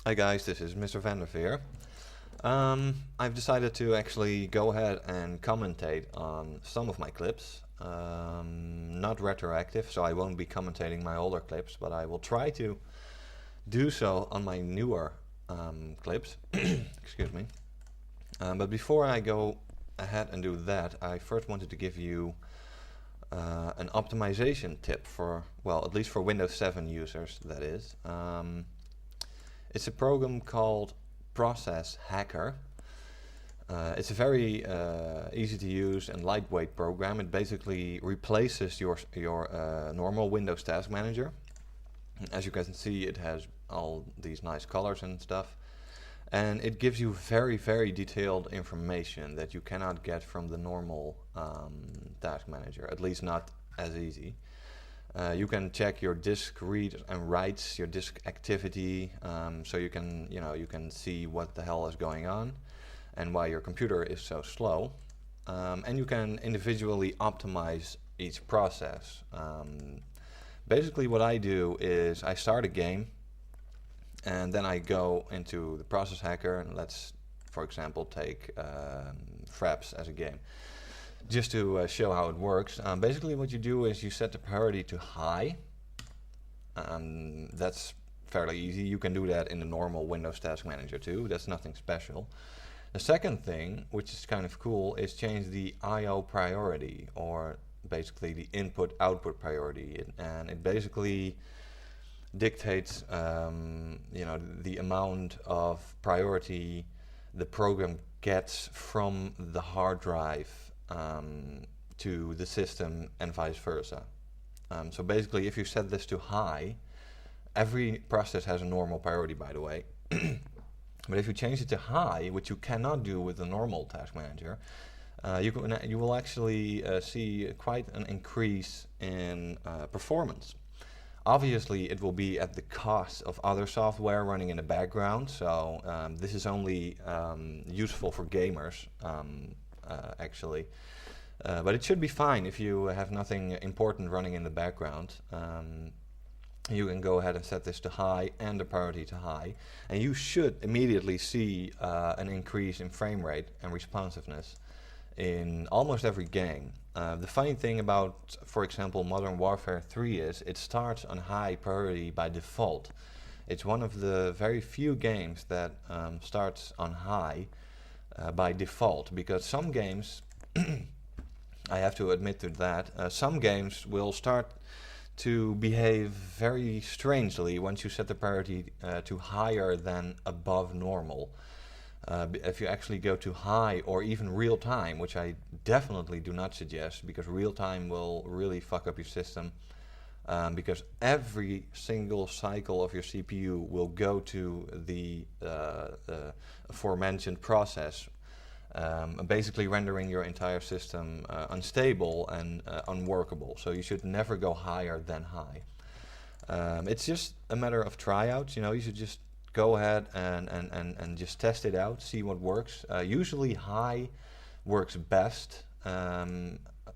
Hi guys, this is Mr. Vanderveer. I've decided to actually go ahead and commentate on some of my clips. Not retroactive, so I won't be commentating my older clips, but I will try to do so on my newer clips. Excuse me. But before I go ahead and do that, I first wanted to give you an optimization tip for, well, at least for Windows 7 users, that is. It's a program called Process Hacker. It's a very easy to use and lightweight program. It basically replaces your normal Windows Task Manager. As you can see, it has all these nice colors and stuff. And it gives you very detailed information that you cannot get from the normal Task Manager, at least not as easy. You can check your disk reads and writes, your disk activity, so you can see what the hell is going on and why your computer is so slow. And you can individually optimize each process. Basically what I do is I start a game and then I go into the Process Hacker, and let's, for example, take Fraps as a game. Just to show how it works, basically what you do is you set the priority to high. That's fairly easy. You can do that in the normal Windows Task Manager too. That's nothing special. The second thing, which is kind of cool, is change the I/O priority, or basically the input-output priority, and it basically dictates the amount of priority the program gets from the hard drive to the system and vice versa. So basically, if you set this to high, every process has a normal priority, by the way. But if you change it to high, which you cannot do with the normal Task Manager, you will actually see quite an increase in performance. Obviously, it will be at the cost of other software running in the background, so this is only useful for gamers, actually. But it should be fine if you have nothing important running in the background. You can go ahead and set this to high and the priority to high, and you should immediately see an increase in frame rate and responsiveness in almost every game. The funny thing about, for example, Modern Warfare 3 is it starts on high priority by default. It's one of the very few games that starts on high by default, because some games, I have to admit to that, some games will start to behave very strangely once you set the priority to higher than above normal. If you actually go to high or even real time, which I definitely do not suggest, because real time will really fuck up your system, because every single cycle of your CPU will go to the aforementioned process, basically rendering your entire system unstable and unworkable. So you should never go higher than high. It's just a matter of tryouts. You should just go ahead and just test it out, see what works. Usually high works best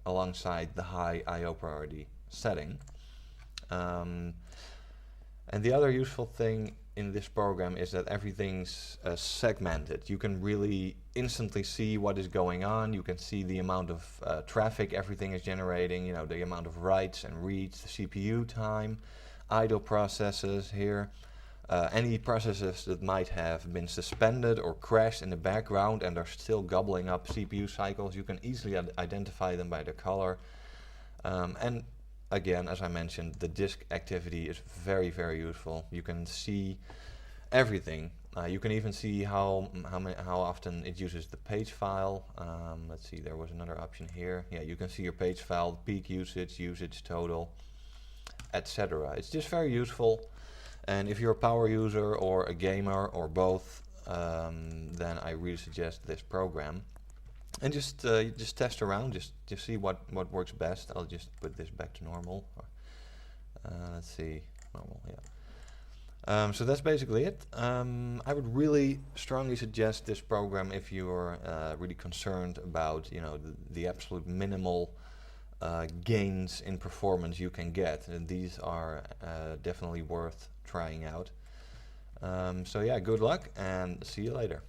alongside the high I/O priority setting. And the other useful thing in this program is that everything's segmented. You can really instantly see what is going on. You can see the amount of traffic everything is generating, the amount of writes and reads, the CPU time, idle processes here. Any processes that might have been suspended or crashed in the background and are still gobbling up CPU cycles, you can easily identify them by the color. And again, as I mentioned, the disk activity is very useful. You can see everything. You can even see how often it uses the page file. Let's see, there was another option here. Yeah, you can see your page file, peak usage total, etc. It's just very useful. And if you're a power user or a gamer or both, then I really suggest this program. And just test around, just see what works best. I'll just put this back to normal. Let's see, normal, yeah. So that's basically it. I would really strongly suggest this program if you're really concerned about the absolute minimal gains in performance you can get, and these are definitely worth trying out. So yeah, good luck and see you later.